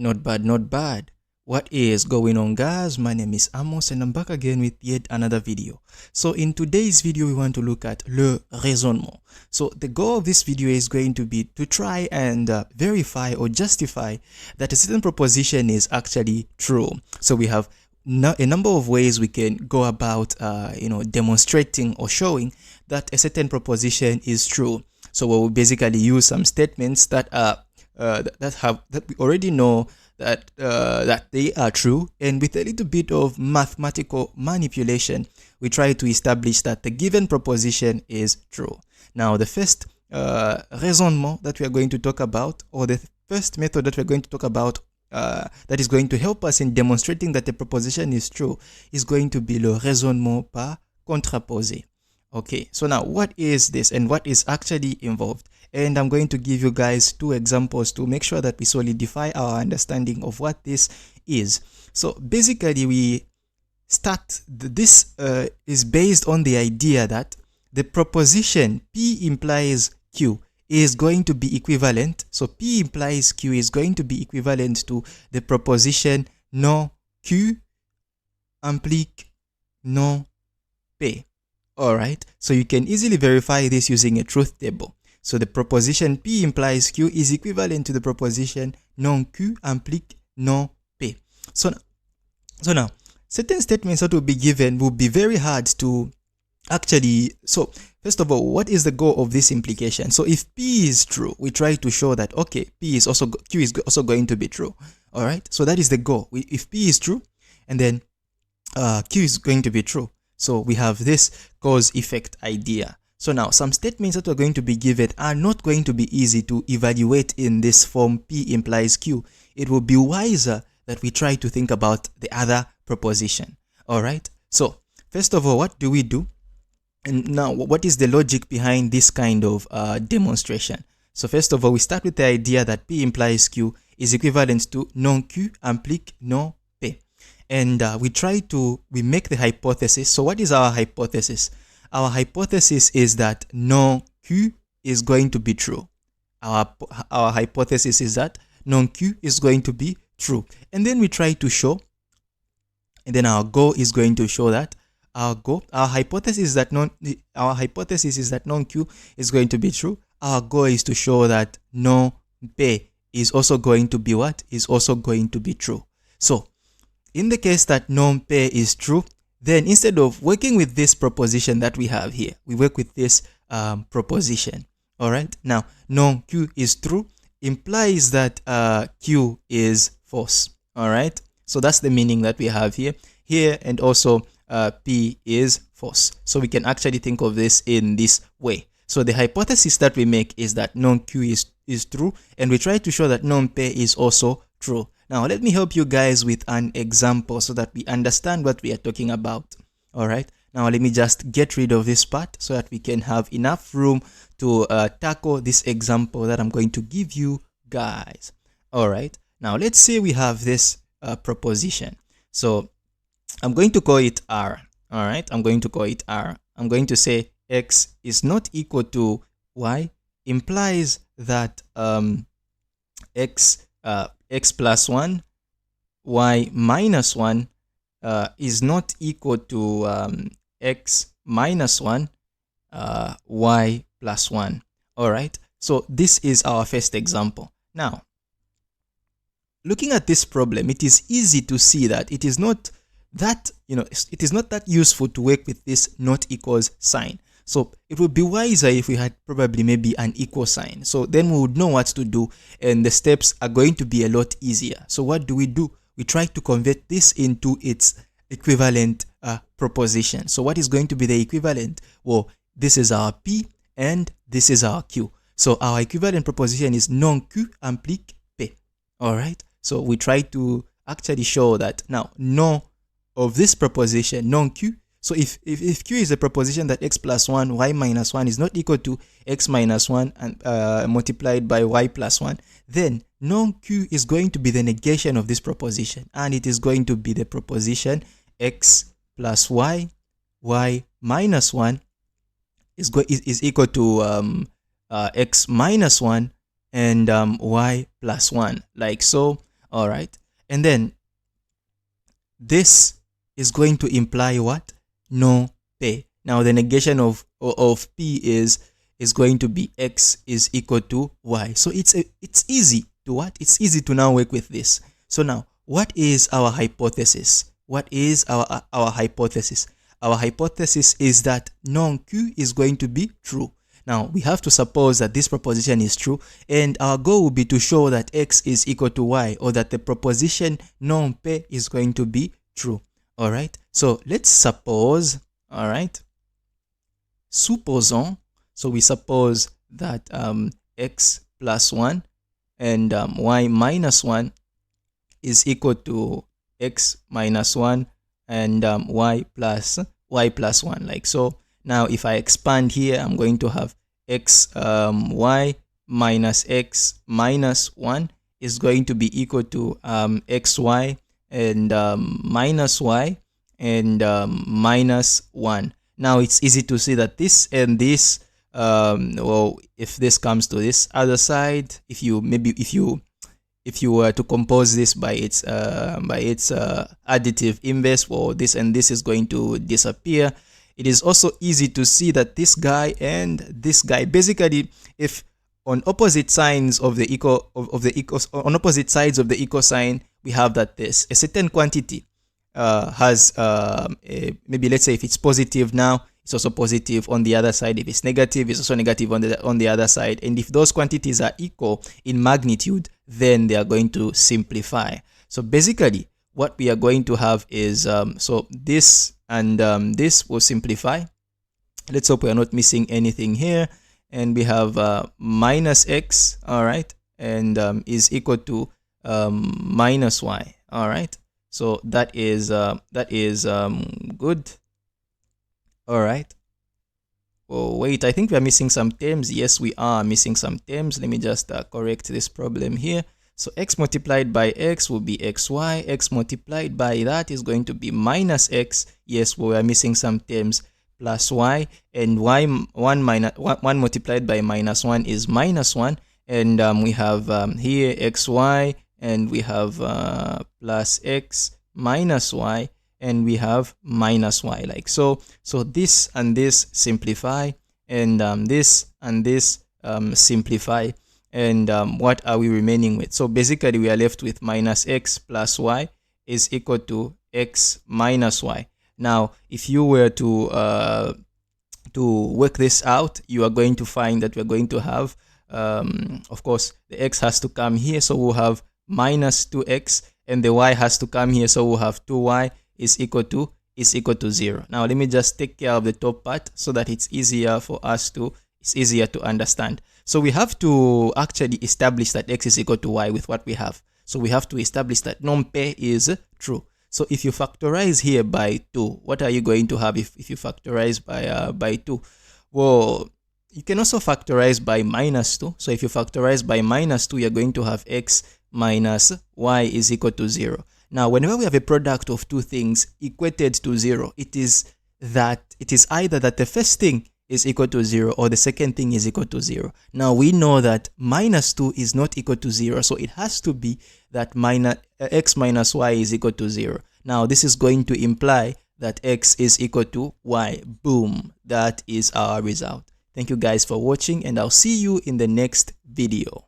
Not bad, not bad. What is going on, guys? My name is Amos and I'm back again with yet another video. So in today's video, we want to look at le raisonnement. So the goal of this video is going to be to try and verify or justify that a certain proposition is actually true. So we have a number of ways we can go about demonstrating or showing that a certain proposition is true. So we'll basically use some statements that are that we already know that they are true, and with a little bit of mathematical manipulation we try to establish that the given proposition is true. Now the first raisonnement that we are going to talk about, or the first method that we're going to talk about that is going to help us in demonstrating that the proposition is true, is going to be le raisonnement par contraposé. Okay, so now what is this and what is actually involved? And I'm going to give you guys two examples to make sure that we solidify our understanding of what this is. So basically we start, this is based on the idea that the proposition P implies Q is going to be equivalent. So P implies Q is going to be equivalent to the proposition non Q implique non P. Alright, so you can easily verify this using a truth table. So the proposition P implies Q is equivalent to the proposition non Q implique non P. So now, certain statements that will be given will be very hard to actually. So first of all, what is the goal of this implication? So if P is true, we try to show that, okay, Q is also going to be true. Alright, so that is the goal. If P is true, and then Q is going to be true. So we have this cause-effect idea. So now some statements that are going to be given are not going to be easy to evaluate in this form P implies Q. It will be wiser that we try to think about the other proposition. Alright, so first of all, what do we do? And now what is the logic behind this kind of demonstration? So first of all, we start with the idea that P implies Q is equivalent to non Q implique non P. And we make the hypothesis. So what is our hypothesis? Our hypothesis is that non Q is going to be true. Our hypothesis is that non Q is going to be true. And then we try to show, and then our goal is going to show that our hypothesis is that non Q is going to be true. Our goal is to show that non P is also going to be what? Is also going to be true. So in the case that non P is true, then instead of working with this proposition that we have here, we work with this proposition. All right. Now, non Q is true implies that Q is false. All right. So that's the meaning that we have here. And also P is false. So we can actually think of this in this way. So the hypothesis that we make is that non Q is true, and we try to show that non P is also true. Now, let me help you guys with an example so that we understand what we are talking about. Alright, now let me just get rid of this part so that we can have enough room to tackle this example that I'm going to give you guys. Alright, now let's say we have this proposition. So I'm going to call it R. Alright, I'm going to call it R. I'm going to say X is not equal to Y implies that X plus 1, Y minus 1 is not equal to X minus 1, Y plus 1. Alright, so this is our first example. Now, looking at this problem, it is easy to see that it is not that, it is not that useful to work with this not equals sign. So it would be wiser if we had probably maybe an equal sign. So then we would know what to do, and the steps are going to be a lot easier. So what do? We try to convert this into its equivalent proposition. So what is going to be the equivalent? Well, this is our P and this is our Q. So our equivalent proposition is non Q implique P. Alright, so we try to actually show that now non of this proposition, non Q. So if Q is a proposition that X plus 1, Y minus 1 is not equal to X minus 1 and multiplied by Y plus 1, then non Q is going to be the negation of this proposition, and it is going to be the proposition X plus Y, Y minus 1 is equal to X minus 1 and Y plus 1, like so. All right. And then this is going to imply what? No P. Now the negation of P is going to be X is equal to Y. So it's easy to what? It's easy to now work with this. So now, what is our hypothesis? What is our hypothesis? Our hypothesis is that non Q is going to be true. Now, we have to suppose that this proposition is true, and our goal will be to show that X is equal to Y, or that the proposition non P is going to be true. All right. So let's suppose, all right, supposons, so we suppose that X plus 1 and Y minus 1 is equal to X minus 1 and Y plus 1, like so. Now, if I expand here, I'm going to have X Y minus X minus 1 is going to be equal to XY and minus Y and minus 1. Now, it's easy to see that this and this, well, if this comes to this other side, if you were to compose this by its additive inverse, well, this and this is going to disappear. It is also easy to see that this guy and this guy, basically, if on opposite sides of the on opposite sides of the equal sign, we have that a certain quantity has maybe, let's say, if it's positive now, it's also positive on the other side. If it's negative, it's also negative on the other side. And if those quantities are equal in magnitude, then they are going to simplify. So basically, what we are going to have is so this and this will simplify. Let's hope we are not missing anything here. And we have minus X, all right, and is equal to minus Y, all right. So that is good. All right. Oh wait, I think we are missing some terms. Yes, we are missing some terms. Let me just correct this problem here. So X multiplied by X will be XY. X multiplied by that is going to be minus X. Yes, we are missing some terms. Plus Y, and one multiplied by minus 1 is minus 1. And we have here XY, and we have plus X minus Y, and we have minus Y, like so. So this and this simplify, and this and this simplify. And what are we remaining with? So basically, we are left with minus X plus Y is equal to X minus Y. Now, if you were to work this out, you are going to find that we're going to have, of course, the X has to come here, so we'll have minus 2X, and the Y has to come here, so we'll have 2Y is equal to 0. Now, let me just take care of the top part so that it's easier for us to understand. So we have to actually establish that X is equal to Y with what we have. So we have to establish that non-pair is true. So if you factorize here by 2, what are you going to have if you factorize by 2? Well, you can also factorize by minus 2. So if you factorize by minus 2, you're going to have X minus Y is equal to 0. Now, whenever we have a product of two things equated to 0, it is either that the first thing is equal to 0 or the second thing is equal to 0. Now, we know that minus 2 is not equal to 0, so it has to be that X minus Y is equal to 0. Now, this is going to imply that X is equal to Y. Boom. That is our result. Thank you guys for watching, and I'll see you in the next video.